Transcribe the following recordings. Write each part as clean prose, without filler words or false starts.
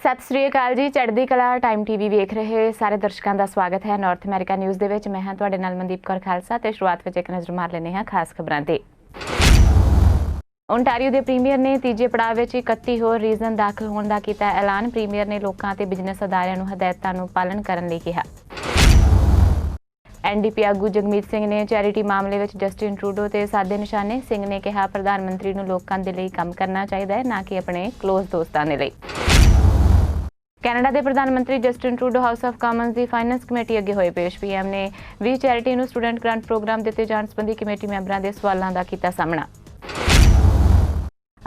ਸਤਿ ਸ੍ਰੀ ਅਕਾਲ ਜੀ। ਚੜ੍ਹਦੀ ਕਲਾ ਟਾਈਮ ਟੀਵੀ ਵੇਖ ਰਹੇ ਸਾਰੇ ਦਰਸ਼ਕਾਂ ਦਾ ਸਵਾਗਤ ਹੈ। ਨਾਰਥ ਅਮਰੀਕਾ ਨਿਊਜ਼ ਦੇ ਵਿੱਚ ਮੈਂ ਹਾਂ ਤੁਹਾਡੇ ਨਾਲ ਮਨਦੀਪ ਕੌਰ ਖਾਲਸਾ ਤੇ ਸ਼ੁਰੂਆਤ ਵਿੱਚ ਇੱਕ ਨਜ਼ਰ ਮਾਰ ਲੈਂਦੇ ਹਾਂ ਖਾਸ ਖਬਰਾਂ ਤੇ। ਓਨਟਾਰੀਓ ਦੇ ਪ੍ਰੀਮੀਅਰ ਨੇ ਤੀਜੇ ਪੜਾਅ ਵਿੱਚ 31 ਹੋਰ ਰੀਜ਼ਨ ਦਾਖਲ ਹੋਣ ਦਾ ਕੀਤਾ ਐਲਾਨ। ਪ੍ਰੀਮੀਅਰ ਨੇ ਲੋਕਾਂ ਤੇ ਬਿਜ਼ਨਸ ਅਦਾਰਿਆਂ ਨੂੰ ਹਦਾਇਤਾਂ ਨੂੰ ਪਾਲਣ ਕਰਨ ਲਈ ਕਿਹਾ। ਐਨਡੀਪੀ ਆਗੂ ਜਗਮੀਤ ਸਿੰਘ ਨੇ ਚੈਰਿਟੀ ਮਾਮਲੇ ਵਿੱਚ ਜਸਟਿਨ ਟਰੂਡੋ ਤੇ ਸਾਧੇ ਨਿਸ਼ਾਨੇ। ਸਿੰਘ ਨੇ ਕਿਹਾ ਪ੍ਰਧਾਨ ਮੰਤਰੀ ਨੂੰ ਲੋਕਾਂ ਦੇ ਲਈ ਕੰਮ ਕਰਨਾ ਚਾਹੀਦਾ ਹੈ, ਨਾ ਕਿ ਆਪਣੇ ਕਲੋਜ਼ ਦੋਸਤਾਂ ਦੇ ਲਈ। ਕੈਨੇਡਾ ਦੇ ਪ੍ਰਧਾਨ ਮੰਤਰੀ Justin Trudeau house of Commons the finance committee ਅੱਗੇ ਹੋਏ ਪੇਸ਼। ਪੀਐਮ ਨੇ ਵੀ ਚੈਰਿਟੀ ਨੂੰ ਸਟੂਡੈਂਟ ਗ੍ਰਾਂਟ ਪ੍ਰੋਗਰਾਮ ਦਿੱਤੇ ਜਾਣ ਸੰਬੰਧੀ ਕਮੇਟੀ ਮੈਂਬਰਾਂ ਦੇ ਸਵਾਲਾਂ ਦਾ ਕੀਤਾ ਸਾਹਮਣਾ।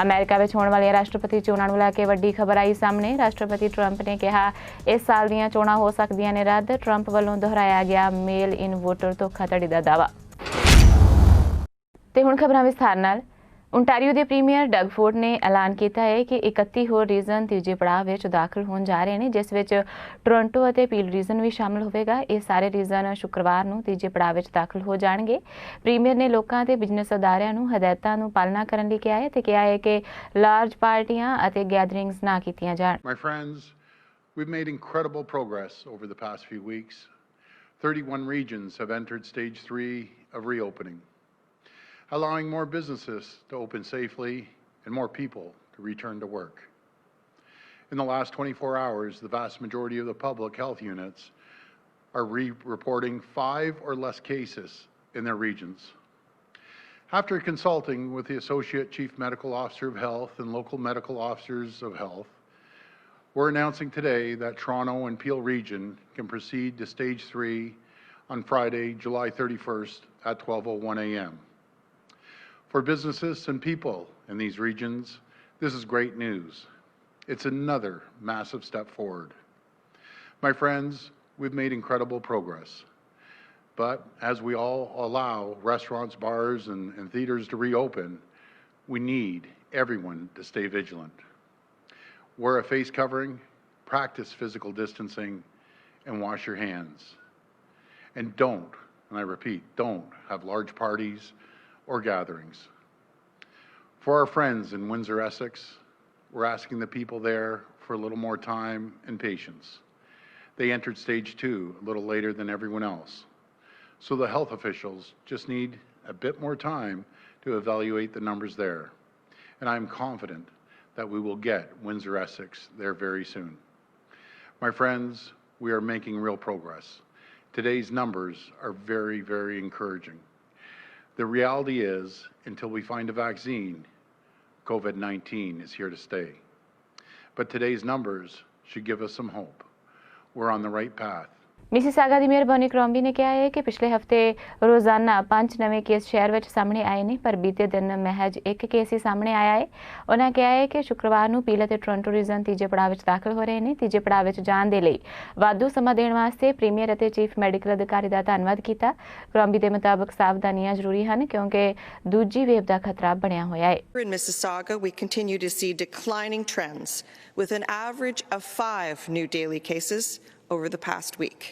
ਅਮਰੀਕਾ ਵਿੱਚ ਹੋਣ ਵਾਲੀਆਂ ਰਾਸ਼ਟਰਪਤੀ ਚੋਣਾਂ ਨੂੰ ਲੈ ਕੇ ਵੱਡੀ ਖਬਰ ਆਈ ਸਾਹਮਣੇ। ਰਾਸ਼ਟਰਪਤੀ ਟਰੰਪ ਨੇ ਕਿਹਾ ਇਸ ਸਾਲ ਦੀਆਂ ਚੋਣਾਂ ਹੋ ਸਕਦੀਆਂ ਨੇ ਰੱਦ। ਟਰੰਪ ਵੱਲੋਂ ਦੁਹਰਾਇਆ ਗਿਆ ਮੇਲ ਇਨ ਵੋਟਰ ਧੋਖਾਧੜੀ ਦਾ ਦਾਅਵਾ। ਤੇ ਹੁਣ ਖਬਰਾਂ ਵਿਸਥਾਰ ਨਾਲ। ਓਨਟਾਰੀਓ ਦੇ ਪ੍ਰੀਮੀਅਰ ਡਗ ਫੋਰਡ ਨੇ ਐਲਾਨ ਕੀਤਾ ਹੈ ਕਿ 31 ਹੋਰ ਰੀਜ਼ਨ ਤੀਜੇ ਪੜਾਅ ਵਿੱਚ ਦਾਖਲ ਹੋਣ ਜਾ ਰਹੇ ਨੇ, ਜਿਸ ਵਿੱਚ ਟੋਰਾਂਟੋ ਅਤੇ ਪੀਲ ਰੀਜ਼ਨ ਵੀ ਸ਼ਾਮਲ ਹੋਵੇਗਾ। ਇਹ ਸਾਰੇ ਰੀਜ਼ਨ ਸ਼ੁੱਕਰਵਾਰ ਨੂੰ ਤੀਜੇ ਪੜਾਅ ਵਿੱਚ ਦਾਖਲ ਹੋ ਜਾਣਗੇ। ਪ੍ਰੀਮੀਅਰ ਨੇ ਲੋਕਾਂ ਤੇ ਬਿਜ਼ਨਸ ਅਦਾਰਿਆਂ ਨੂੰ ਹਦਾਇਤਾਂ ਨੂੰ ਪਾਲਣਾ ਕਰਨ ਲਈ ਕਿਹਾ ਹੈ ਤੇ ਕਿਹਾ ਹੈ ਕਿ ਲਾਰਜ ਪਾਰਟੀਆਂ ਅਤੇ ਗੈਦਰਿੰਗਸ ਨਾ ਕੀਤੀਆਂ ਜਾਣ। My friends, we've made incredible progress over the past few weeks. 31 regions have entered stage 3 of reopening, allowing more businesses to open safely and more people to return to work. In the last 24 hours, the vast majority of the public health units are reporting 5 or less cases in their regions. After consulting with the Associate Chief Medical Officer of Health and local medical officers of health, we're announcing today that Toronto and Peel region can proceed to stage 3 on Friday, July 31st at 12:01 a.m. For businesses and people in these regions, this is great news. It's another massive step forward. My friends, we've made incredible progress. But as we all allow restaurants, bars, and theaters to reopen, we need everyone to stay vigilant. Wear a face covering, practice physical distancing, and wash your hands. And don't, and I repeat, don't have large parties or gatherings. For our friends in Windsor, Essex, we're asking the people there for a little more time and patience. They entered stage 2 a little later than everyone else. So the health officials just need a bit more time to evaluate the numbers there. And I'm confident that we will get Windsor, Essex there very soon. My friends, we are making real progress. Today's numbers are very, very encouraging. The reality is, until we find a vaccine, COVID-19 is here to stay. But today's numbers should give us some hope. We're on the right path. Mississauga the mayor Boney ਕਰੋਂਬੀ ਨੇ ਕਿਹਾ ਹੈ ਕਿ ਪਿਛਲੇ ਹਫ਼ਤੇ ਰੋਜ਼ਾਨਾ 5 ਨਵੇਂ case ਸ਼ਹਿਰ ਵਿੱਚ ਸਾਹਮਣੇ ਆਏ ਨੇ, ਪਰ ਬੀਤੇ ਦਿਨ ਮਹਿਜ 1 ਕੇਸ ਹੀ ਸਾਹਮਣੇ ਆਇਆ ਹੈ। ਉਹਨਾਂ ਕਿਹਾ ਹੈ ਕਿ ਸ਼ੁੱਕਰਵਾਰ ਨੂੰ ਪੀਲ ਅਤੇ ਟੋਰਾਂਟੋ ਰੀਜ਼ਨ ਤੀਜੇ ਪੜਾਅ ਵਿੱਚ ਦਾਖਲ ਹੋ ਰਹੇ ਨੇ। ਤੀਜੇ ਪੜਾਅ ਵਿੱਚ ਜਾਣ ਦੇ ਲਈ ਵਾਧੂ ਸਮਾਂ ਦੇਣ ਵਾਸਤੇ ਪ੍ਰੀਮੀਅਰ ਅਤੇ ਚੀਫ ਮੈਡੀਕਲ ਅਧਿਕਾਰੀ ਦਾ ਧੰਨਵਾਦ ਕੀਤਾ। ਕਰੋਂਬੀ ਦੇ ਮੁਤਾਬਕ ਸਾਵਧਾਨੀਆਂ ਜ਼ਰੂਰੀ ਹਨ ਕਿਉਂਕਿ ਦੂਜੀ ਵੇਵ ਦਾ ਖਤਰਾ ਬਣਿਆ ਹੋਇਆ ਹੈ। In Mississauga, we continue to see declining trends with an average of 5 new daily cases over the past week.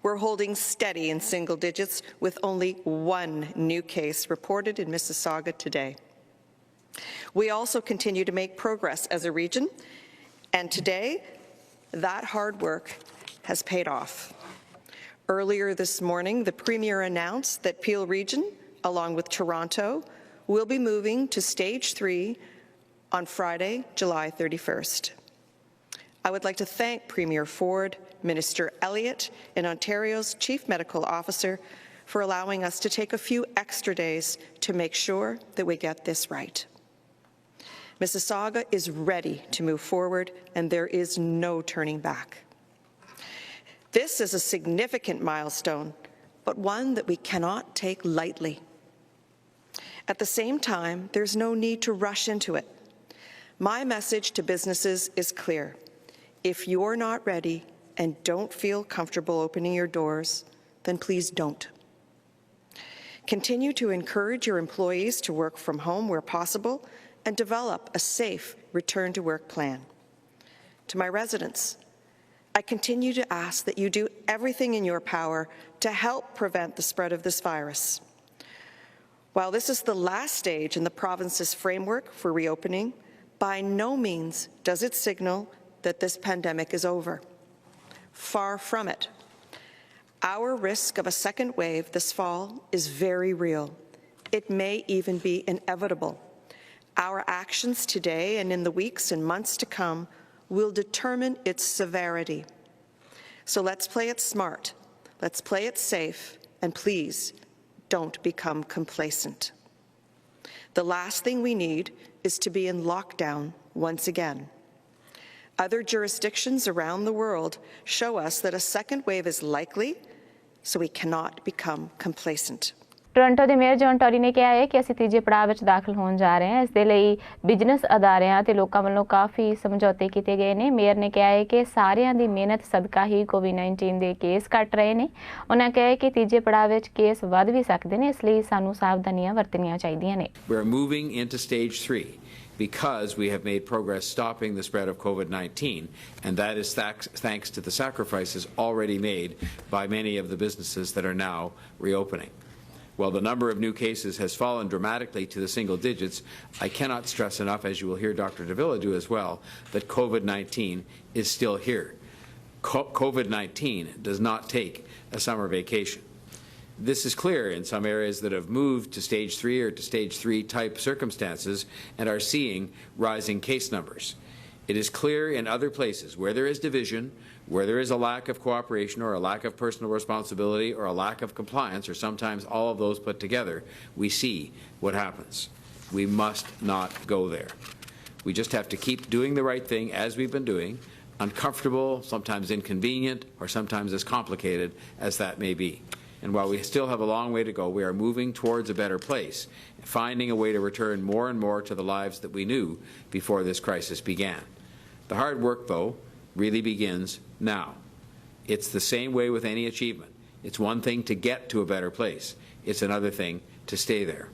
We're holding steady in single digits with only 1 new case reported in Mississauga today. We also continue to make progress as a region, and today that hard work has paid off. Earlier this morning, the Premier announced that Peel region, along with Toronto, will be moving to stage 3 on Friday, July 31st. I would like to thank Premier Ford, Minister Elliott, and Ontario's Chief Medical Officer for allowing us to take a few extra days to make sure that we get this right. Mississauga is ready to move forward, and there is no turning back. This is a significant milestone, but one that we cannot take lightly. At the same time, there's no need to rush into it. My message to businesses is clear. If you're not ready and don't feel comfortable opening your doors, then please don't. Continue to encourage your employees to work from home where possible and develop a safe return to work plan. To my residents, I continue to ask that you do everything in your power to help prevent the spread of this virus. While this is the last stage in the province's framework for reopening, by no means does it signal that this pandemic is over. Far from it. Our risk of a second wave this fall is very real. It may even be inevitable. Our actions today and in the weeks and months to come will determine its severity. So let's play it smart, let's play it safe, and please don't become complacent. The last thing we need is to be in lockdown once again. Other jurisdictions around the world show us that a second wave is likely, so we cannot become complacent. Toronto ਦੇ mayor John Tory ਨੇ ਕਿਹਾ ਹੈ ਕਿ ਅਸੀਂ ਤੀਜੇ ਪੜਾਅ ਵਿੱਚ ਦਾਖਲ ਹੋਣ ਜਾ ਰਹੇ ਹਾਂ। ਇਸ ਦੇ ਲਈ ਬਿਜ਼ਨਸ ਅਦਾਰਿਆਂ ਤੇ ਲੋਕਾਂ ਵੱਲੋਂ ਕਾਫੀ ਸਮਝੌਤੇ ਕੀਤੇ ਗਏ ਨੇ। ਮੇਅਰ ਨੇ ਕਿਹਾ ਹੈ ਕਿ ਸਾਰਿਆਂ ਦੀ ਮਿਹਨਤ ਸਦਕਾ ਹੀ ਕੋਵਿਡ-19 ਦੇ ਕੇਸ ਘਟ ਰਹੇ ਨੇ। ਉਹਨਾਂ ਕਿਹਾ ਹੈ ਕਿ ਤੀਜੇ ਪੜਾਅ ਵਿੱਚ ਕੇਸ ਵੱਧ ਵੀ ਸਕਦੇ ਨੇ, ਇਸ ਲਈ ਸਾਨੂੰ ਸਾਵਧਾਨੀਆਂ ਵਰਤਣੀਆਂ ਚਾਹੀਦੀਆਂ ਨੇ। We're moving into stage 3 because we have made progress stopping the spread of COVID-19, and that is thanks to the sacrifices already made by many of the businesses that are now reopening. While the number of new cases has fallen dramatically to the single digits, I cannot stress enough, as you will hear Dr. Davila do as well, that COVID-19 is still here. COVID-19 does not take a summer vacation. This is clear in some areas that have moved to stage 3 or to stage 3 type circumstances and are seeing rising case numbers. It is clear in other places where there is division, where there is a lack of cooperation or a lack of personal responsibility or a lack of compliance, or sometimes all of those put together, we see what happens. We must not go there. We just have to keep doing the right thing as we've been doing, uncomfortable, sometimes inconvenient, or sometimes as complicated as that may be. And while we still have a long way to go, we are moving towards a better place, finding a way to return more and more to the lives that we knew before this crisis began. The hard work, though, really begins now. It's the same way with any achievement. It's one thing to get to a better place. It's another thing to stay there.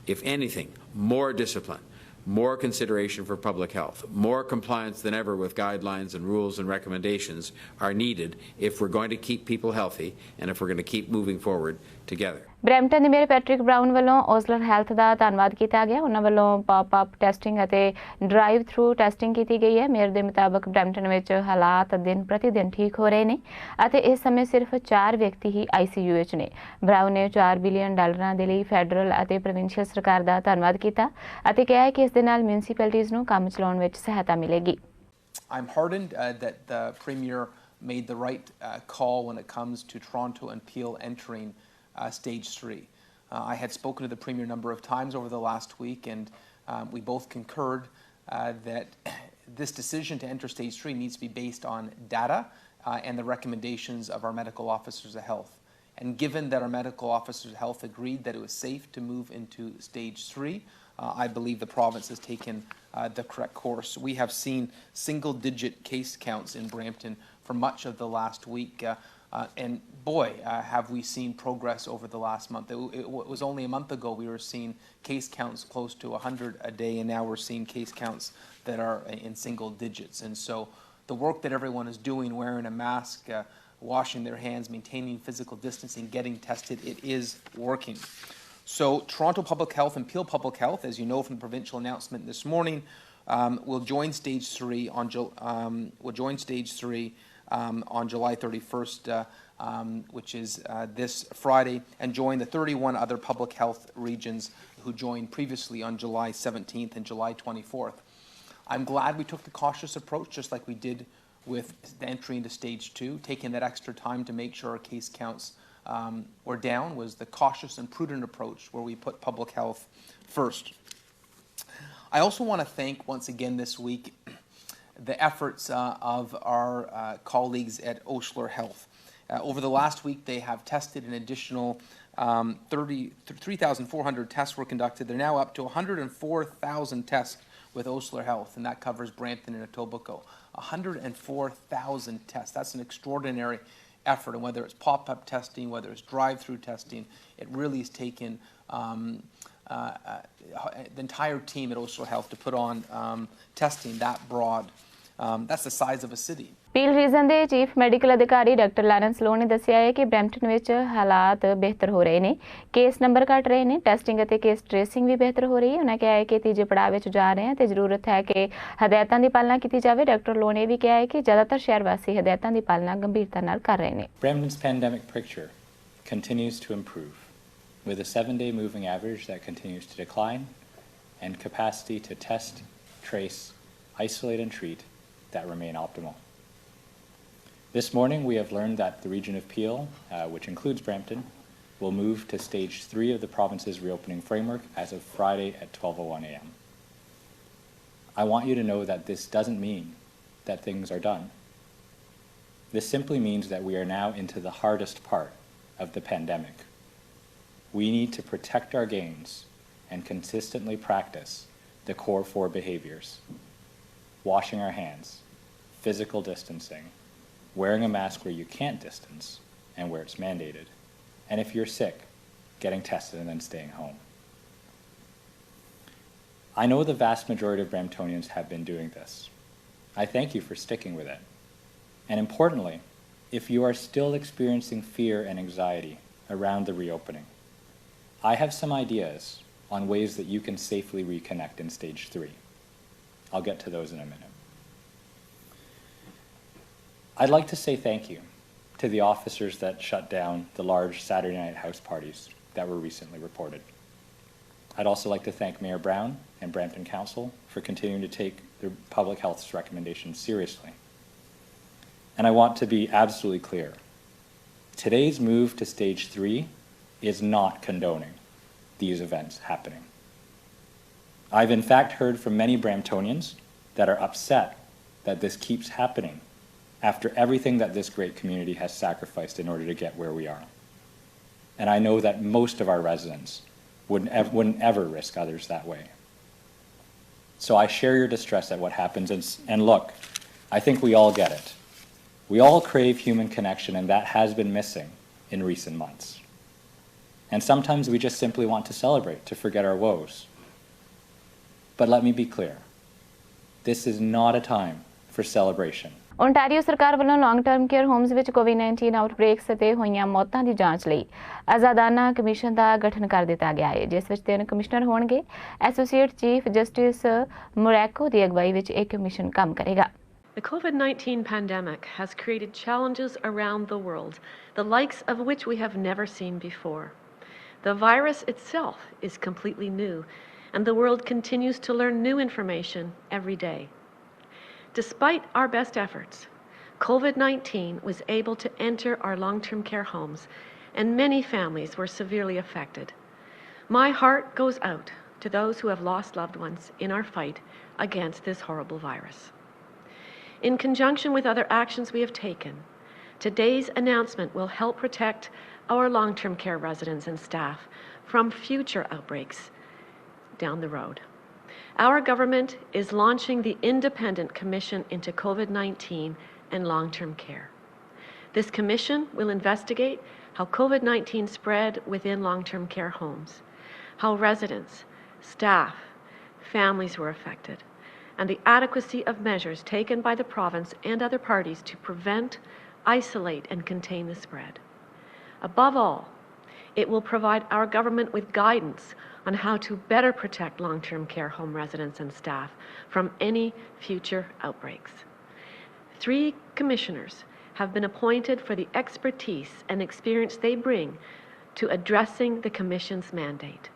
If anything, more discipline, more consideration for public health, more compliance than ever with guidelines and rules and recommendations are needed if we're going to keep people healthy and if we're going to keep moving forward together. Brampton ਦੇ mayor Patrick brown ਵੱਲੋਂ ਓਸਲਰ health ਦਾ ਧੰਨਵਾਦ ਕੀਤਾ ਗਿਆ। ਉਹਨਾਂ ਵੱਲੋਂ pop-up testing ਅਤੇ drive through testing ਕੀਤੀ ਗਈ ਹੈ। ਮੇਅਰ ਦੇ ਮੁਤਾਬਕ ਬਰੈਂਪਟਨ ਵਿੱਚ ਹਾਲਾਤ ਦਿਨ ਪ੍ਰਤੀ ਦਿਨ ਠੀਕ ਹੋ ਰਹੇ ਨੇ ਅਤੇ ਇਸ ਸਮੇਂ ਸਿਰਫ 4 ਵਿਅਕਤੀ ਹੀ ICU ਵਿੱਚ ਨੇ। ਬਰਾਊਨ ਨੇ $4 ਬਿਲੀਅਨ ਦੇ ਲਈ ਫੈਡਰਲ ਅਤੇ ਪ੍ਰੋਵਿੰਸ਼ੀਅਲ ਸਰਕਾਰ ਦਾ ਧੰਨਵਾਦ ਕੀਤਾ ਅਤੇ ਕਿਹਾ ਹੈ ਕਿ ਇਸ ਦੇ ਨਾਲ ਮਿਊਨਿਸਪੈਲਿਟੀਜ਼ ਨੂੰ ਕੰਮ ਚਲਾਉਣ ਵਿੱਚ ਸਹਾਇਤਾ ਮਿਲੇਗੀ। I'm heartened that the Premier made the right call when it comes to Toronto and Peel entering stage 3. I had spoken to the Premier a number of times over the last week, and we both concurred that this decision to enter stage 3 needs to be based on data and the recommendations of our medical officers of health. And given that our medical officers of health agreed that it was safe to move into stage 3, I believe the province has taken the correct course. We have seen single-digit case counts in Brampton for much of the last week. And boy, have we seen progress over the last month. It was only a month ago we were seeing case counts close to 100 a day, and now we're seeing case counts that are in single digits. And so the work that everyone is doing, wearing a mask, washing their hands, maintaining physical distancing, getting tested, it is working. So Toronto Public Health and Peel Public Health, as you know from the provincial announcement this morning, will join stage 3 on July 31st, which is this Friday, and join the 31 other public health regions who joined previously on July 17th and July 24th. I'm glad we took the cautious approach, just like we did with the entry into stage 2. Taking that extra time to make sure our case counts were down was the cautious and prudent approach where we put public health first. I also want to thank once again this week the efforts of our colleagues at Osler Health. Over the last week, they have tested an additional 3,400 tests were conducted. They're now up to 104,000 tests with Osler Health, and that covers Brampton and Etobicoke. 104,000 tests. That's an extraordinary effort, and whether it's pop-up testing, whether it's drive-through testing, it really has taken the entire team at Osler Health to put on testing that broad. That's the size of a city. Peel region ਦੇ chief medical ਅਧਿਕਾਰੀ doctor Lawrence Loh ਨੇ ਦੱਸਿਆ ਹੈ ਕਿ Brampton ਵਿੱਚ ਹਾਲਾਤ ਬਿਹਤਰ ਹੋ ਰਹੇ ਨੇ, ਕੇਸ ਨੰਬਰ ਘਟ ਰਹੇ ਨੇ, ਟੈਸਟਿੰਗ ਅਤੇ ਕੇਸ ਟ੍ਰੇਸਿੰਗ ਵੀ ਬਿਹਤਰ ਹੋ ਰਹੀ ਹੈ। ਉਹਨਾਂ ਕਿਹਾ ਹੈ ਕਿ ਤੀਜੇ ਪੜਾਅ ਵਿੱਚ ਜਾ ਰਹੇ ਹਾਂ ਤੇ ਜ਼ਰੂਰਤ ਹੈ ਕਿ ਹਦਾਇਤਾਂ ਦੀ ਪਾਲਣਾ ਕੀਤੀ ਜਾਵੇ। ਡਾਕਟਰ ਲੋ ਨੇ ਵੀ ਕਿਹਾ ਹੈ ਕਿ ਜ਼ਿਆਦਾਤਰ ਸ਼ਹਿਰ ਵਾਸੀ ਹਦਾਇਤਾਂ ਦੀ ਪਾਲਣਾ ਗੰਭੀਰਤਾ ਨਾਲ ਕਰ ਰਹੇ ਨੇ। Brampton's pandemic picture continues to improve, with a 7-day moving average that continues to decline and capacity to test, trace, isolate and treat that remain optimal. This morning we have learned that the region of Peel, which includes Brampton, will move to stage 3 of the province's reopening framework as of Friday at 12:01 a.m. I want you to know that this doesn't mean that things are done. This simply means that we are now into the hardest part of the pandemic. We need to protect our gains and consistently practice the core 4 behaviors: washing our hands, physical distancing, wearing a mask where you can't distance and where it's mandated, and if you're sick, getting tested and then staying home. I know the vast majority of Bramptonians have been doing this. I thank you for sticking with it. And importantly, if you are still experiencing fear and anxiety around the reopening, I have some ideas on ways that you can safely reconnect in stage 3. I'll get to those in a minute. I'd like to say thank you to the officers that shut down the large Saturday night house parties that were recently reported. I'd also like to thank Mayor Brown and Brampton Council for continuing to take the public health's recommendations seriously. And I want to be absolutely clear. Today's move to stage 3 is not condoning these events happening. I've in fact heard from many Bramptonians that are upset that this keeps happening after everything that this great community has sacrificed in order to get where we are. And I know that most of our residents wouldn't ever risk others that way. So I share your distress at what happens, and look, I think we all get it. We all crave human connection, and that has been missing in recent months. And sometimes we just simply want to celebrate, to forget our woes. But let me be clear, this is not a time for celebration. Ontario ਸਰਕਾਰ ਵੱਲੋਂ long term care homes ਵਿੱਚ ਕੋਵਿਡ-19 ਆਊਟਬ੍ਰੇਕਸ ਅਤੇ ਹੋਈਆਂ ਮੌਤਾਂ ਦੀ ਜਾਂਚ ਲਈ ਆਜ਼ਾਦਾਨਾ commission ਦਾ ਗਠਨ ਕਰ ਦਿੱਤਾ ਗਿਆ ਹੈ, ਜਿਸ ਵਿੱਚ 3 ਕਮਿਸ਼ਨਰ ਹੋਣਗੇ। ਐਸੋਸੀਏਟ ਚੀਫ ਜਸਟਿਸ ਮੋਰੈਕੋ ਦੀ ਅਗਵਾਈ ਵਿੱਚ ਇਹ ਕਮਿਸ਼ਨ ਕੰਮ ਕਰੇਗਾ। The COVID-19 pandemic has created challenges around the world, the likes of which we have never seen before. The virus itself is completely new, and the world continues to learn new information every day. Despite our best efforts, COVID-19 was able to enter our long-term care homes, and many families were severely affected. My heart goes out to those who have lost loved ones in our fight against this horrible virus. In conjunction with other actions we have taken, today's announcement will help protect our long-term care residents and staff from future outbreaks down the road. Our government is launching the Independent Commission into COVID-19 and long-term care. This commission will investigate how COVID-19 spread within long-term care homes, how residents, staff, families were affected, and the adequacy of measures taken by the province and other parties to prevent, isolate, and contain the spread. Above all, it will provide our government with guidance on how to better protect long-term care home residents and staff from any future outbreaks. 3 commissioners have been appointed for the expertise and experience they bring to addressing the Commission's mandate.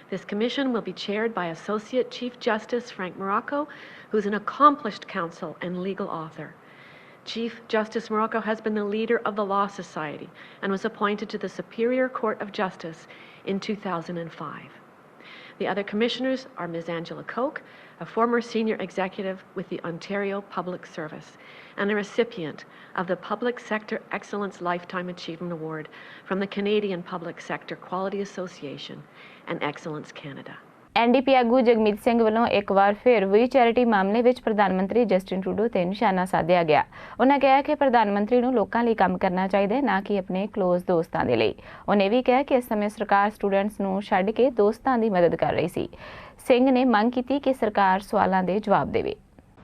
This commission will be chaired by Associate Chief Justice Frank Morocco, who's an accomplished counsel and legal author. Chief Justice Morocco has been the leader of the Law Society and was appointed to the Superior Court of Justice in 2005. The other commissioners are Ms. Angela Koch, a former senior executive with the Ontario Public Service and a recipient of the Public Sector Excellence Lifetime Achievement Award from the Canadian Public Sector Quality Association and Excellence Canada. NDP ਆਗੂ ਜਗਮੀਤ ਸਿੰਘ ਵੱਲੋਂ ਇੱਕ ਵਾਰ ਫਿਰ ਵੀ charity ਮਾਮਲੇ ਵਿੱਚ ਪ੍ਰਧਾਨ ਮੰਤਰੀ Justin Trudeau ਤੇ ਨਿਸ਼ਾਨਾ ਸਾਧਿਆ ਗਿਆ। ਉਹਨਾਂ ਕਿਹਾ ਕਿ ਪ੍ਰਧਾਨ ਮੰਤਰੀ ਨੂੰ ਲੋਕਾਂ ਲਈ ਕੰਮ ਕਰਨਾ ਚਾਹੀਦਾ ਹੈ, ਨਾ ਕਿ ਆਪਣੇ ਕਲੋਜ਼ ਦੋਸਤਾਂ ਦੇ ਲਈ। ਉਹਨੇ ਵੀ ਕਿਹਾ ਕਿ ਇਸ ਸਮੇਂ ਸਰਕਾਰ ਸਟੂਡੈਂਟਸ ਨੂੰ ਛੱਡ ਕੇ ਦੋਸਤਾਂ ਦੀ ਮਦਦ ਕਰ ਰਹੀ ਸੀ। ਸਿੰਘ ਨੇ ਮੰਗ ਕੀਤੀ ਕਿ ਸਰਕਾਰ ਸਵਾਲਾਂ ਦੇ ਜਵਾਬ ਦੇਵੇ।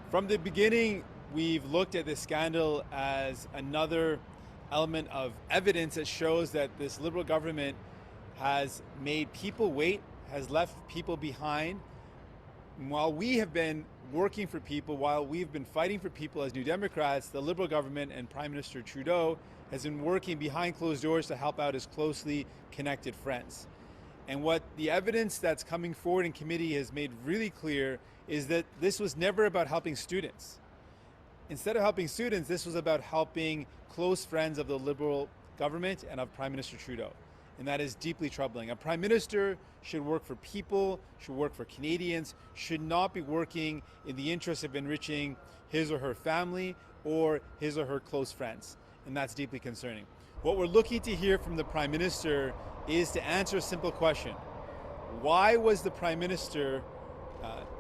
From the beginning, we've looked at this scandal as another element of evidence that shows that this Liberal government has made people wait, has left people behind. While we have been working for people, while we've been fighting for people as New Democrats, the Liberal government and Prime Minister Trudeau has been working behind closed doors to help out his closely connected friends. And what the evidence that's coming forward in committee has made really clear is that this was never about helping students. Instead of helping students, this was about helping close friends of the Liberal government and of Prime Minister Trudeau. And that is deeply troubling. A Prime Minister should work for people, should work for Canadians, should not be working in the interest of enriching his or her family or his or her close friends. And that's deeply concerning. What we're looking to hear from the Prime Minister is to answer a simple question. Why was the Prime Minister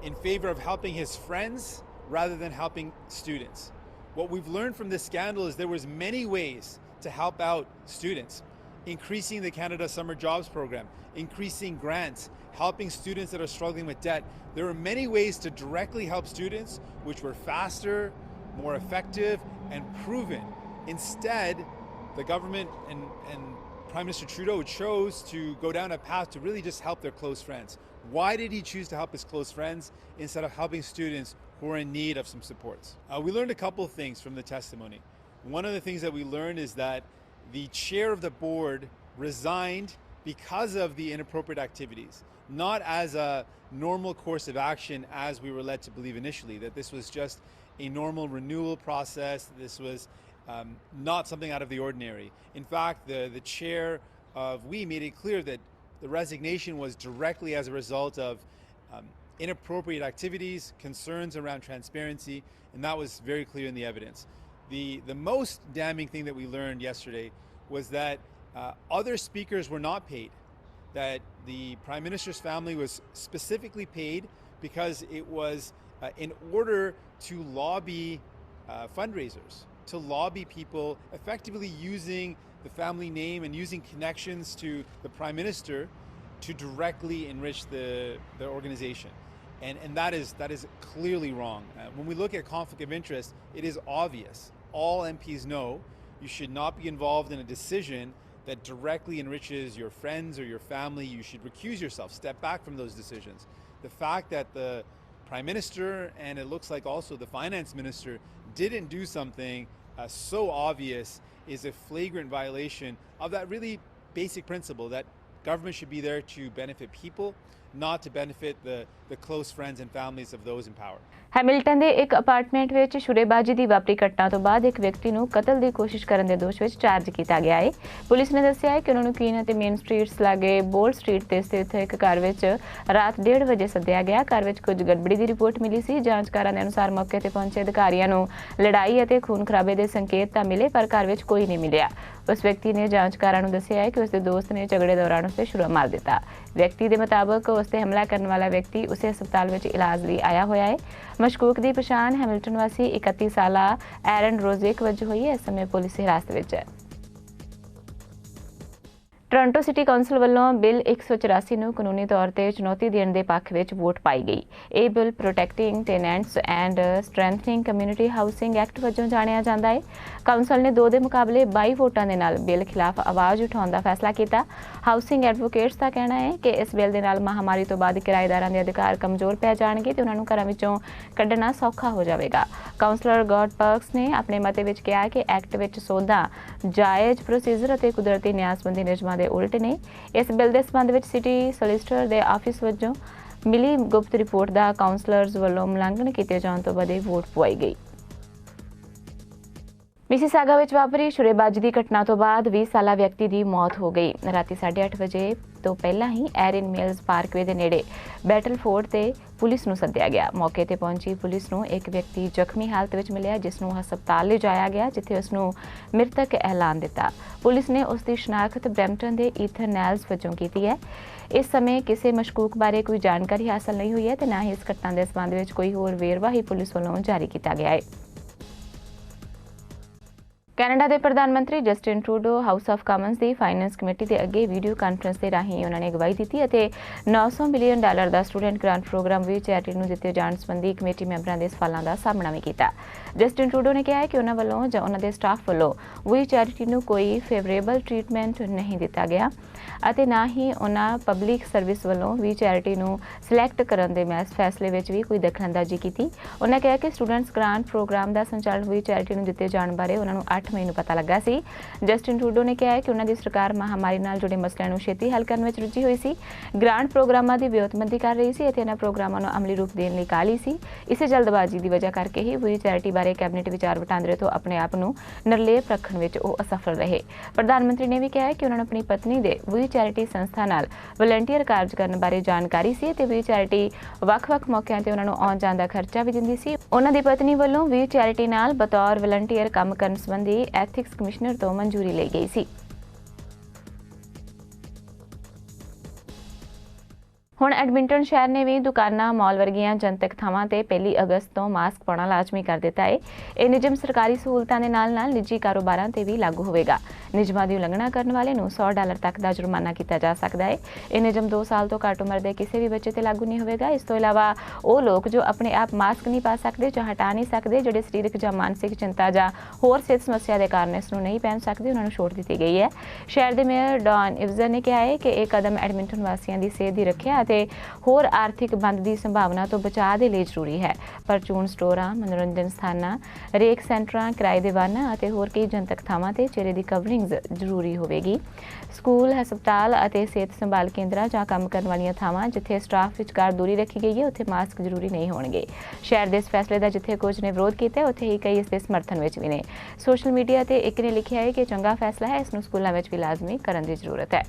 in favor of helping his friends rather than helping students? What we've learned from this scandal is there was many ways to help out students. Increasing the Canada Summer Jobs Program, increasing grants, helping students that are struggling with debt. There are many ways to directly help students which were faster, more effective, and proven. Instead, the government and Prime Minister Trudeau chose to go down a path to really just help their close friends. Why did he choose to help his close friends instead of helping students who are in need of some supports? We learned a couple of things from the testimony. One of the things that we learned is that the chair of the board resigned because of the inappropriate activities, not as a normal course of action as we were led to believe initially, that this was just a normal renewal process, this was not something out of the ordinary. In fact, the chair of WE made it clear that the resignation was directly as a result of inappropriate activities, concerns around transparency, and that was very clear in the evidence. The most damning thing that we learned yesterday was that other speakers were not paid, that the Prime Minister's family was specifically paid because it was in order to lobby fundraisers, to lobby people, effectively using the family name and using connections to the Prime Minister to directly enrich the organization. And that is clearly wrong. When we look at conflict of interest, it is obvious. All MPs know you should not be involved in a decision that directly enriches your friends or your family. You should recuse yourself, step back from those decisions. The fact that the Prime Minister and it looks like also the Finance Minister didn't do something so obvious is a flagrant violation of that really basic principle that government should be there to benefit people, not to benefit the close friends and families of those in power. Hamilton ਦੇ ਇੱਕ apartment ਵਿੱਚ ਛੁਰੇਬਾਜ਼ੀ ਦੀ ਵਾਪਰੀ ਘਟਨਾ ਤੋਂ ਬਾਅਦ ਇੱਕ ਵਿਅਕਤੀ ਨੂੰ ਕਤਲ ਦੀ ਕੋਸ਼ਿਸ਼ ਕਰਨ ਦੇ ਦੋਸ਼ ਵਿੱਚ ਚਾਰਜ ਕੀਤਾ ਗਿਆ ਹੈ। ਪੁਲਿਸ ਨੇ ਦੱਸਿਆ ਹੈ ਕਿ ਉਹਨਾਂ ਨੂੰ ਕੀਨ ਅਤੇ ਮੇਨ ਸਟਰੀਟਸ ਲਾਗੇ ਬੋਲ ਸਟਰੀਟ ਤੇ ਸਥਿਤ ਇੱਕ ਘਰ ਵਿੱਚ ਰਾਤ 1:30 ਵਜੇ ਸੱਦਿਆ ਗਿਆ। ਘਰ ਵਿੱਚ ਕੁਝ ਗੜਬੜੀ ਦੀ ਰਿਪੋਰਟ ਮਿਲੀ ਸੀ। ਜਾਂਚਕਾਰਾਂ ਦੇ ਅਨੁਸਾਰ ਮੌਕੇ ਤੇ ਪਹੁੰਚੇ ਅਧਿਕਾਰੀਆਂ ਨੂੰ ਲੜਾਈ ਅਤੇ ਖੂਨ ਖਰਾਬੇ ਦੇ ਸੰਕੇਤ ਤਾਂ ਮਿਲੇ ਪਰ ਘਰ ਵਿੱਚ ਕੋਈ ਨਹੀਂ ਮਿਲਿਆ। ਉਸ ਵਿਅਕਤੀ ਨੇ ਜਾਂਚਕਾਰਾਂ ਨੂੰ ਦੱਸਿਆ ਹੈ ਕਿ ਉਸ ਦੇ ਦੋਸਤ ਨੇ ਝਗੜੇ ਦੌਰਾਨ ਉਸ ਤੇ ਛੁਰਾ ਮਾਰ ਦਿੱਤਾ। ਵਿਅਕਤੀ ਦੇ ਮੁਤਾਬਕ ਉਸ ਤੇ ਹਮਲਾ ਕਰਨ ਵਾਲਾ ਵਿਅਕਤੀ ਉਸੇ ਹਸਪਤਾਲ ਵਿੱਚ ਇਲਾਜ ਲਈ ਆਇਆ ਹੋਇਆ ਹੈ। ਮਸ਼ਕੂਕ ਦੀ ਪਛਾਣ ਹੈਮਿਲਟਨ ਵਾਸੀ 31 ਸਾਲਾ ਐਰਨ ਰੋਜ਼ੇਕ ਵਜੋਂ ਹੋਈ ਹੈ। ਇਸ ਸਮੇਂ ਪੁਲਿਸ ਹਿਰਾਸਤ ਵਿੱਚ ਹੈ। ਟੋਰਾਂਟੋ ਸਿਟੀ ਕੌਂਸਲ ਵੱਲੋਂ ਬਿੱਲ 184 ਨੂੰ ਕਾਨੂੰਨੀ ਤੌਰ ਤੇ ਚੁਣੌਤੀ ਦੇਣ ਦੇ ਪੱਖ ਵਿੱਚ ਵੋਟ ਪਾਈ ਗਈ। ਇਹ bill protecting tenants and strengthening community housing act ਵਜੋਂ ਜਾਣਿਆ ਜਾਂਦਾ ਹੈ। ਕਾਉਂਸਲ ਨੇ 2 ਦੇ ਮੁਕਾਬਲੇ 22 ਵੋਟਾਂ ਦੇ ਨਾਲ ਬਿੱਲ ਖਿਲਾਫ ਆਵਾਜ਼ ਉਠਾਉਣ ਦਾ ਫੈਸਲਾ ਕੀਤਾ। ਹਾਊਸਿੰਗ ਐਡਵੋਕੇਟਸ ਦਾ ਕਹਿਣਾ ਹੈ ਕਿ ਇਸ ਬਿੱਲ ਦੇ ਨਾਲ ਮਹਾਮਾਰੀ ਤੋਂ ਬਾਅਦ ਕਿਰਾਏਦਾਰਾਂ ਦੇ ਅਧਿਕਾਰ ਕਮਜ਼ੋਰ ਪੈ ਜਾਣਗੇ ਤੇ ਉਹਨਾਂ ਨੂੰ ਘਰਾਂ ਵਿੱਚੋਂ ਕੱਢਣਾ ਸੌਖਾ ਹੋ ਜਾਵੇਗਾ। ਕਾਉਂਸਲਰ ਗੌਡ ਪਰਕਸ ਨੇ ਆਪਣੇ ਮਤੇ ਵਿੱਚ ਕਿਹਾ ਕਿ ਐਕਟ ਵਿੱਚ ਸੋਧਾਂ ਜਾਇਜ਼ ਪ੍ਰੋਸੀਜਰ ਅਤੇ ਕੁਦਰਤੀ ਨਿਆਂ ਸੰਬੰਧੀ ਨਿਯਮਾਂ ਦੇ ਉਲਟ ਨੇ। ਇਸ ਬਿੱਲ ਦੇ ਸੰਬੰਧ ਵਿੱਚ ਸਿਟੀ ਸੋਲਿਸਿਟਰ ਦੇ ਆਫਿਸ ਵਜੋਂ ਮਿਲੀ ਗੁਪਤ ਰਿਪੋਰਟ ਦਾ ਕਾਉਂਸਲਰਸ ਵੱਲੋਂ ਉਲੰਘਣ ਕੀਤੇ ਜਾਣ ਤੋਂ ਬਾਅਦ ਵੋਟ ਪਵਾਈ ਗਈ। ਮਿਸੀਸਾਗਾ ਵਿੱਚ ਵਾਪਰੀ ਛੁਰੇਬਾਜ਼ੀ ਦੀ ਘਟਨਾ ਤੋਂ ਬਾਅਦ 20 ਸਾਲਾ ਵਿਅਕਤੀ ਦੀ ਮੌਤ ਹੋ ਗਈ। ਰਾਤੀ 8:30 ਵਜੇ ਤੋਂ ਪਹਿਲਾਂ ਹੀ ਐਰਿਨ ਮਿਲਜ਼ ਪਾਰਕਵੇ ਦੇ ਨੇੜੇ ਬੈਟਲਫੋਰਡ ਤੇ ਪੁਲਿਸ ਨੂੰ ਸੱਦਿਆ ਗਿਆ। ਮੌਕੇ ਤੇ ਪਹੁੰਚੀ ਪੁਲਿਸ ਨੂੰ ਇੱਕ ਵਿਅਕਤੀ ਜ਼ਖਮੀ ਹਾਲਤ ਵਿੱਚ ਮਿਲਿਆ ਜਿਸ ਨੂੰ ਹਸਪਤਾਲ ਲਿਜਾਇਆ ਗਿਆ ਜਿੱਥੇ ਉਸ ਨੂੰ ਮ੍ਰਿਤਕ ਐਲਾਨ ਦਿੱਤਾ। ਪੁਲਿਸ ਨੇ ਉਸ ਦੀ ਸ਼ਨਾਖਤ ਬ੍ਰੈਂਪਟਨ ਦੇ ਈਥਨ ਨੈਲਜ਼ ਵਜੋਂ ਕੀਤੀ ਹੈ। ਇਸ ਸਮੇਂ ਕਿਸੇ ਮਸ਼ਕੂਕ ਬਾਰੇ ਕੋਈ ਜਾਣਕਾਰੀ ਹਾਸਲ ਨਹੀਂ ਹੋਈ ਹੈ ਤੇ ਨਾ ਹੀ ਇਸ ਘਟਨਾ ਦੇ ਸੰਬੰਧ ਵਿੱਚ ਕੋਈ ਹੋਰ ਵੇਰਵਾ ਹੀ ਪੁਲਿਸ ਵੱਲੋਂ ਜਾਰੀ ਕੀਤਾ ਗਿਆ ਹੈ। ਕੈਨੇਡਾ ਦੇ ਪ੍ਰਧਾਨ ਮੰਤਰੀ Justin Trudeau house of Commons the finance committee ਦੇ ਅੱਗੇ ਵੀਡੀਓ ਕਾਨਫਰੰਸ ਦੇ ਰਾਹੀਂ ਉਹਨਾਂ ਨੇ ਅਗਵਾਈ ਦਿੱਤੀ ਅਤੇ $900 ਮਿਲੀਅਨ ਦਾ ਸਟੂਡੈਂਟ ਗ੍ਰਾਂਟ ਪ੍ਰੋਗਰਾਮ ਵੀ ਚੈਰਿਟੀ ਨੂੰ ਦਿੱਤੇ ਜਾਣ ਸੰਬੰਧੀ ਕਮੇਟੀ ਮੈਂਬਰਾਂ ਦੇ ਸਵਾਲਾਂ ਦਾ ਸਾਹਮਣਾ ਵੀ ਕੀਤਾ। ਜਸਟਿਨ ਟਰੂਡੋ ਨੇ ਕਿਹਾ ਹੈ ਕਿ ਉਹਨਾਂ ਵੱਲੋਂ ਜਾਂ ਉਹਨਾਂ ਦੇ ਸਟਾਫ ਵੱਲੋਂ ਵੀ ਚੈਰਿਟੀ ਨੂੰ ਕੋਈ ਫੇਵਰੇਬਲ ਟ੍ਰੀਟਮੈਂਟ ਨਹੀਂ ਦਿੱਤਾ ਗਿਆ ਅਤੇ ਨਾ ਹੀ ਉਹਨਾਂ ਪਬਲਿਕ ਸਰਵਿਸ ਵੱਲੋਂ ਵੀ ਚੈਰਿਟੀ ਨੂੰ ਸਿਲੈਕਟ ਕਰਨ ਦੇ ਫੈਸਲੇ ਵਿੱਚ ਵੀ ਕੋਈ ਦਖਲਅੰਦਾਜ਼ੀ ਕੀਤੀ। ਉਹਨਾਂ ਕਿਹਾ ਕਿ ਸਟੂਡੈਂਟਸ ਗ੍ਰਾਂਟ ਪ੍ਰੋਗਰਾਮ ਦਾ ਸੰਚਾਲਨ ਵੀ ਚੈਰਿਟੀ ਨੂੰ ਦਿੱਤੇ ਜਾਣ ਬਾਰੇ ਉਹਨਾਂ ਨੂੰ 8 ਮਈ ਨੂੰ ਪਤਾ ਲੱਗਾ ਸੀ। ਜਸਟਿਨ ਟਰੂਡੋ ਨੇ ਕਿਹਾ ਹੈ ਕਿ ਉਹਨਾਂ ਦੀ ਸਰਕਾਰ ਮਹਾਮਾਰੀ ਨਾਲ ਜੁੜੇ ਮਸਲਿਆਂ ਨੂੰ ਛੇਤੀ ਹੱਲ ਕਰਨ ਵਿੱਚ ਰੁੱਝੀ ਹੋਈ ਸੀ, ਗ੍ਰਾਂਟ ਪ੍ਰੋਗਰਾਮਾਂ ਦੀ ਵਿਉਂਤਬੰਦੀ ਕਰ ਰਹੀ ਸੀ ਅਤੇ ਇਹਨਾਂ ਪ੍ਰੋਗਰਾਮਾਂ ਨੂੰ ਅਮਲੀ ਰੂਪ ਦੇਣ ਲਈ ਕਾਹਲੀ ਸੀ। ਇਸੇ ਜਲਦਬਾਜ਼ੀ ਦੀ ਵਜ੍ਹਾ ਕਰਕੇ ਹੀ ਵੀ ਚੈਰਿਟੀ ਬਾਰੇ ਕੈਬਨਿਟ ਵਿਚਾਰ ਵਟਾਂਦਰੇ ਤੋਂ ਆਪਣੇ ਆਪ ਨੂੰ ਨਿਰਲੇਪ ਰੱਖਣ ਵਿੱਚ ਉਹ ਅਸਫਲ ਰਹੇ। ਪ੍ਰਧਾਨ ਮੰਤਰੀ ਨੇ ਵੀ ਕਿਹਾ ਹੈ ਕਿ ਉਹਨਾਂ ਨੂੰ ਆਪਣੀ ਪਤਨੀ ਦੇ ਵੀ ਚੈਰਿਟੀ ਸੰਸਥਾ ਨਾਲ ਵਲੰਟੀਅਰ ਕਾਰਜ ਕਰਨ ਬਾਰੇ ਜਾਣਕਾਰੀ ਸੀ ਅਤੇ ਵੀ ਚੈਰਿਟੀ ਵੱਖ-ਵੱਖ ਮੌਕਿਆਂ ਤੇ ਉਹਨਾਂ ਨੂੰ ਆਉਣ ਜਾਣ ਦਾ ਖਰਚਾ ਵੀ ਦਿੰਦੀ ਸੀ। ਉਹਨਾਂ ਦੀ ਪਤਨੀ ਵੱਲੋਂ ਵੀ ਚੈਰਿਟੀ ਨਾਲ ਬਤੌਰ ਵਲੰਟੀਅਰ ਕੰਮ ਕਰਨ ਸੰਬੰਧੀ ਐਥਿਕਸ ਕਮਿਸ਼ਨਰ ਤੋਂ ਮਨਜ਼ੂਰੀ ਲਈ ਗਈ ਸੀ। ਹੁਣ ਐਡਮਿੰਟਨ ਸ਼ਹਿਰ ਨੇ ਵੀ ਦੁਕਾਨਾਂ, ਮਾਲ ਵਰਗੀਆਂ ਜਨਤਕ ਥਾਵਾਂ ਤੇ 1 ਅਗਸਤ ਤੋਂ ਮਾਸਕ ਪਾਉਣਾ ਲਾਜ਼ਮੀ ਕਰ ਦਿੱਤਾ ਹੈ। ਇਹ ਨਿਯਮ ਸਰਕਾਰੀ ਸਹੂਲਤਾਂ ਦੇ ਨਾਲ-ਨਾਲ ਨਿੱਜੀ ਕਾਰੋਬਾਰਾਂ ਤੇ ਵੀ ਲਾਗੂ ਹੋਵੇਗਾ। ਨਿਯਮਾਂ ਦੀ ਉਲੰਘਣਾ ਕਰਨ ਵਾਲੇ ਨੂੰ $100 ਤੱਕ ਦਾ ਜੁਰਮਾਨਾ ਕੀਤਾ ਜਾ ਸਕਦਾ ਹੈ। ਇਹ ਨਿਯਮ 2 ਸਾਲ ਤੋਂ ਘੱਟ ਉਮਰ ਦੇ ਕਿਸੇ ਵੀ ਬੱਚੇ ਤੇ ਲਾਗੂ ਨਹੀਂ ਹੋਵੇਗਾ। ਇਸ ਤੋਂ ਇਲਾਵਾ ਉਹ ਲੋਕ ਜੋ ਆਪਣੇ ਆਪ ਮਾਸਕ ਨਹੀਂ ਪਾ ਸਕਦੇ ਜਾਂ ਹਟਾ ਨਹੀਂ ਸਕਦੇ, ਜਿਹੜੇ ਸਰੀਰਕ ਜਾਂ ਮਾਨਸਿਕ ਚਿੰਤਾ ਜਾਂ ਹੋਰ ਸਿਹਤ ਸਮੱਸਿਆ ਦੇ ਕਾਰਨ ਇਸ ਨੂੰ ਨਹੀਂ ਪਹਿਨ ਸਕਦੇ, ਉਹਨਾਂ ਨੂੰ ਛੋਟ ਦਿੱਤੀ ਗਈ ਹੈ। ਸ਼ਹਿਰ ਦੇ ਮੇਅਰ ਡੌਨ ਇਵਜ਼ਰ ਨੇ ਕਿਹਾ ਹੈ ਕਿ ਇਹ ਕਦਮ ਐਡਮਿੰਟਨ ਵਾਸੀਆਂ ਦੀ ਸਿਹਤ ਦੀ ਰੱਖਿਆ ਅਤੇ ਹੋਰ ਆਰਥਿਕ ਬੰਦ ਦੀ ਸੰਭਾਵਨਾ ਤੋਂ ਬਚਾਅ ਦੇ ਲਈ ਜ਼ਰੂਰੀ ਹੈ। ਪਰਚੂਨ ਸਟੋਰਾਂ, ਮਨੋਰੰਜਨ ਸਥਾਨਾਂ, ਰੇਕ ਸੈਂਟਰਾਂ, ਕਿਰਾਏ ਦੇ ਵਾਹਨਾਂ ਅਤੇ ਹੋਰ ਕਈ ਜਨਤਕ ਥਾਵਾਂ ਤੇ ਚਿਹਰੇ ਦੀ ਕਵਰਿੰਗਜ਼ ਜ਼ਰੂਰੀ ਹੋਵੇਗੀ। ਸਕੂਲ, ਹਸਪਤਾਲ ਅਤੇ ਸਿਹਤ ਸੰਭਾਲ ਕੇਂਦਰਾਂ ਜਾਂ ਕੰਮ ਕਰਨ ਵਾਲੀਆਂ ਥਾਵਾਂ ਜਿੱਥੇ ਸਟਾਫ ਵਿਚਕਾਰ ਦੂਰੀ ਰੱਖੀ ਗਈ ਹੈ, ਉੱਥੇ ਮਾਸਕ ਜ਼ਰੂਰੀ ਨਹੀਂ ਹੋਣਗੇ। ਸ਼ਹਿਰ ਦੇ ਇਸ ਫੈਸਲੇ ਦਾ ਜਿੱਥੇ ਕੁਝ ਨੇ ਵਿਰੋਧ ਕੀਤਾ ਹੈ, ਉੱਥੇ ਹੀ ਕਈ ਇਸ ਦੇ ਸਮਰਥਨ ਵਿੱਚ ਵੀ ਨੇ। ਸੋਸ਼ਲ ਮੀਡੀਆ ਤੇ ਇੱਕ ਨੇ ਲਿਖਿਆ ਹੈ ਕਿ ਚੰਗਾ ਫੈਸਲਾ ਹੈ, ਇਸ ਨੂੰ ਸਕੂਲਾਂ ਵਿੱਚ ਵੀ ਲਾਜ਼ਮੀ ਕਰਨ ਦੀ ਜ਼ਰੂਰਤ ਹੈ।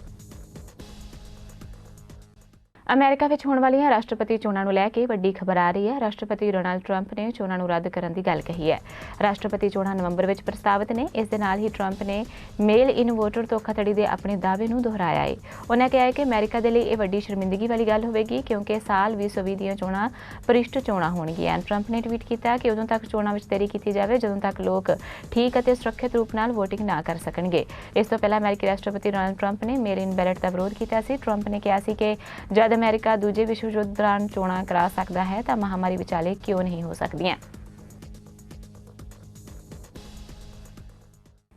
ਅਮਰੀਕਾ ਵਿੱਚ ਹੋਣ ਵਾਲੀਆਂ ਰਾਸ਼ਟਰਪਤੀ ਚੋਣਾਂ ਨੂੰ ਲੈ ਕੇ ਵੱਡੀ ਖਬਰ ਆ ਰਹੀ ਹੈ। ਰਾਸ਼ਟਰਪਤੀ ਡੋਨਾਲਡ ਟਰੰਪ ਨੇ ਚੋਣਾਂ ਨੂੰ ਰੱਦ ਕਰਨ ਦੀ ਗੱਲ ਕਹੀ ਹੈ। ਰਾਸ਼ਟਰਪਤੀ ਚੋਣਾਂ ਨਵੰਬਰ ਵਿੱਚ ਪ੍ਰਸਤਾਵਿਤ ਨੇ। ਇਸ ਦੇ ਨਾਲ ਹੀ ਟਰੰਪ ਨੇ ਮੇਲ ਇਨ ਵੋਟਰ ਧੋਖਾਧੜੀ ਦੇ ਆਪਣੇ ਦਾਅਵੇ ਨੂੰ ਦੁਹਰਾਇਆ ਹੈ। ਉਹਨਾਂ ਕਿਹਾ ਹੈ ਕਿ ਅਮਰੀਕਾ ਦੇ ਲਈ ਇਹ ਵੱਡੀ ਸ਼ਰਮਿੰਦਗੀ ਵਾਲੀ ਗੱਲ ਹੋਵੇਗੀ ਕਿਉਂਕਿ ਸਾਲ 2020 ਦੀਆਂ ਚੋਣਾਂ ਭ੍ਰਿਸ਼ਟ ਚੋਣਾਂ ਹੋਣਗੀਆਂ। ਟਰੰਪ ਨੇ ਟਵੀਟ ਕੀਤਾ ਕਿ ਉਦੋਂ ਤੱਕ ਚੋਣਾਂ ਵਿੱਚ ਦੇਰੀ ਕੀਤੀ ਜਾਵੇ ਜਦੋਂ ਤੱਕ ਲੋਕ ਠੀਕ ਅਤੇ ਸੁਰੱਖਿਅਤ ਰੂਪ ਨਾਲ ਵੋਟਿੰਗ ਨਾ ਕਰ ਸਕਣਗੇ। ਇਸ ਤੋਂ ਪਹਿਲਾਂ ਅਮਰੀਕੀ ਰਾਸ਼ਟਰਪਤੀ ਡੋਨਾਲਡ ਟਰੰਪ ਨੇ ਮੇਲ ਇਨ ਬੈਲਟ ਦਾ ਵਿਰੋਧ ਕੀਤਾ ਸੀ। ਟਰੰਪ ਨੇ ਕਿਹਾ ਸੀ ਕਿ ਜਦ ਅਮਰੀਕਾ ਦੂਜੇ ਵਿਸ਼ਵ ਯੁੱਧ ਦੌਰਾਨ ਚੋਣਾਂ ਕਰਾ ਸਕਦਾ ਹੈ ਤਾਂ ਮਹਾਮਾਰੀ ਵਿਚਾਲੇ ਕਿਉਂ ਨਹੀਂ ਹੋ ਸਕਦੀਆਂ।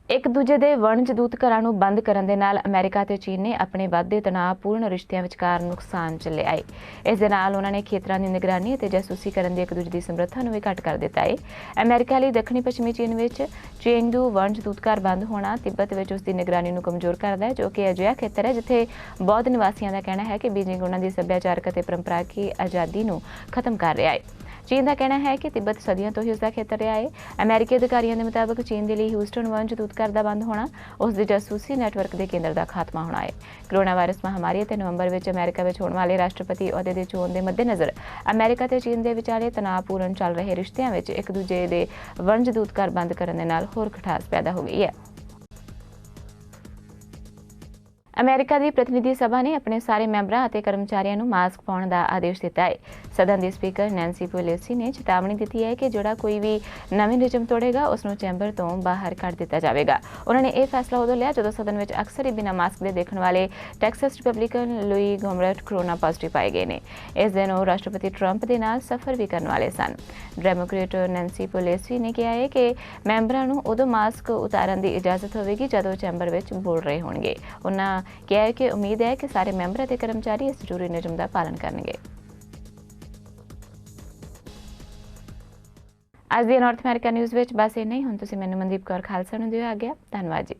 ਇੱਕ ਦੂਜੇ ਦੇ ਵਣਜ ਦੂਤ ਘਰਾਂ ਨੂੰ ਬੰਦ ਕਰਨ ਦੇ ਨਾਲ ਅਮਰੀਕਾ ਤੇ ਚੀਨ ਨੇ ਆਪਣੇ ਵੱਧਦੇ ਤਣਾਅਪੂਰਨ ਰਿਸ਼ਤਿਆਂ ਵਿਚਕਾਰ ਨੁਕਸਾਨ ਝੱਲਿਆ ਹੈ। ਇਸ ਦੇ ਨਾਲ ਉਹਨਾਂ ਨੇ ਖੇਤਰਾਂ ਦੀ ਨਿਗਰਾਨੀ ਅਤੇ ਜਾਸੂਸੀ ਕਰਨ ਦੀ ਇੱਕ ਦੂਜੇ ਦੀ ਸਮਰੱਥਾ ਨੂੰ ਵੀ ਘੱਟ ਕਰ ਦਿੱਤਾ ਹੈ। ਅਮਰੀਕਾ ਲਈ ਦੱਖਣੀ ਪੱਛਮੀ ਚੀਨ ਵਿੱਚ ਚੇਂਗਡੂ ਵਣਜ ਦੂਤ ਘਰ ਬੰਦ ਹੋਣਾ ਤਿੱਬਤ ਵਿੱਚ ਉਸ ਦੀ ਨਿਗਰਾਨੀ ਨੂੰ ਕਮਜ਼ੋਰ ਕਰਦਾ ਹੈ, ਜੋ ਕਿ ਅਜਿਹਾ ਖੇਤਰ ਹੈ ਜਿੱਥੇ ਬੌਧ ਨਿਵਾਸੀਆਂ ਦਾ ਕਹਿਣਾ ਹੈ ਕਿ ਬੀਜਿੰਗ ਉਹਨਾਂ ਦੀ ਸੱਭਿਆਚਾਰਕ ਅਤੇ ਪਰੰਪਰਾਕੀ ਆਜ਼ਾਦੀ ਨੂੰ ਖਤਮ ਕਰ ਰਿਹਾ ਹੈ। ਚੀਨ ਦਾ ਕਹਿਣਾ ਹੈ ਕਿ ਤਿੱਬਤ ਸਦੀਆਂ ਤੋਂ ਹੀ ਉਸਦਾ ਖੇਤਰ ਰਿਹਾ ਹੈ। ਅਮਰੀਕੀ ਅਧਿਕਾਰੀਆਂ ਦੇ ਮੁਤਾਬਕ ਚੀਨ ਦੇ ਲਈ ਹਿਊਸਟਨ ਵਣਜ ਦੂਤ ਘਰ ਦਾ ਬੰਦ ਹੋਣਾ ਉਸ ਦੇ ਜਾਸੂਸੀ ਨੈਟਵਰਕ ਦੇ ਕੇਂਦਰ ਦਾ ਖਾਤਮਾ ਹੋਣਾ ਹੈ। ਕੋਰੋਨਾ ਵਾਇਰਸ ਮਹਾਮਾਰੀ ਅਤੇ ਨਵੰਬਰ ਵਿੱਚ ਅਮਰੀਕਾ ਵਿੱਚ ਹੋਣ ਵਾਲੇ ਰਾਸ਼ਟਰਪਤੀ ਅਹੁਦੇ ਦੇ ਚੋਣ ਦੇ ਮੱਦੇਨਜ਼ਰ ਅਮਰੀਕਾ ਤੇ ਚੀਨ ਦੇ ਵਿਚਾਲੇ ਤਣਾਅਪੂਰਨ ਚੱਲ ਰਹੇ ਰਿਸ਼ਤਿਆਂ ਵਿੱਚ ਇੱਕ ਦੂਜੇ ਦੇ ਵਣਜ ਦੂਤ ਘਰ ਬੰਦ ਕਰਨ ਦੇ ਨਾਲ ਹੋਰ ਖਟਾਸ ਪੈਦਾ ਹੋ ਗਈ ਹੈ। ਅਮਰੀਕਾ ਦੀ ਪ੍ਰਤੀਨਿਧੀ ਸਭਾ ਨੇ ਆਪਣੇ ਸਾਰੇ ਮੈਂਬਰਾਂ ਅਤੇ ਕਰਮਚਾਰੀਆਂ ਨੂੰ ਮਾਸਕ ਪਾਉਣ ਦਾ ਆਦੇਸ਼ ਦਿੱਤਾ ਹੈ। ਸਦਨ ਦੀ ਸਪੀਕਰ ਨੈਂਸੀ ਪੈਲੋਸੀ ਨੇ ਚੇਤਾਵਨੀ ਦਿੱਤੀ ਹੈ ਕਿ ਜਿਹੜਾ ਕੋਈ ਵੀ ਨਵੇਂ ਨਿਯਮ ਤੋੜੇਗਾ ਉਸ ਨੂੰ ਚੈਂਬਰ ਤੋਂ ਬਾਹਰ ਕੱਢ ਦਿੱਤਾ ਜਾਵੇਗਾ। ਉਹਨਾਂ ਨੇ ਇਹ ਫੈਸਲਾ ਉਦੋਂ ਲਿਆ ਜਦੋਂ ਸਦਨ ਵਿੱਚ ਅਕਸਰ ਹੀ ਬਿਨਾਂ ਮਾਸਕ ਦੇ ਦੇਖਣ ਵਾਲੇ Texas Republican Louie Gohmert corona positive ਪਾਏ ਗਏ ਨੇ। ਇਸ ਦਿਨ ਉਹ ਰਾਸ਼ਟਰਪਤੀ ਟਰੰਪ ਦੇ ਨਾਲ ਸਫ਼ਰ ਵੀ ਕਰਨ ਵਾਲੇ ਸਨ। ਡੈਮੋਕ੍ਰੇਟ ਨੈਂਸੀ ਪੈਲੋਸੀ ਨੇ ਕਿਹਾ ਹੈ ਕਿ ਮੈਂਬਰਾਂ ਨੂੰ ਉਦੋਂ ਮਾਸਕ ਉਤਾਰਨ ਦੀ ਇਜਾਜ਼ਤ ਹੋਵੇਗੀ ਜਦੋਂ ਚੈਂਬਰ ਵਿੱਚ ਬੋਲ ਰਹੇ ਹੋਣਗੇ। ਉਹਨਾਂ ਕਿਹਾ ਹੈ ਕਿ ਉਮੀਦ ਹੈ ਕਿ ਸਾਰੇ ਮੈਂਬਰ ਅਤੇ ਕਰਮਚਾਰੀ ਇਸ ਜ਼ਰੂਰੀ ਨਿਯਮ ਦਾ ਪਾਲਣ ਕਰਨਗੇ। ਅੱਜ ਦੀ ਨਾਰਥ ਅਮਰੀਕਾ ਨਿਊਜ਼ ਵਿੱਚ ਬਸ ਇੰਨਾ ਹੀ। ਹੁਣ ਤੁਸੀਂ ਮੈਨੂੰ ਮਨਦੀਪ ਕੌਰ ਖਾਲਸਾ ਨੂੰ ਦਿਓ ਆਗਿਆ। ਧੰਨਵਾਦ ਜੀ।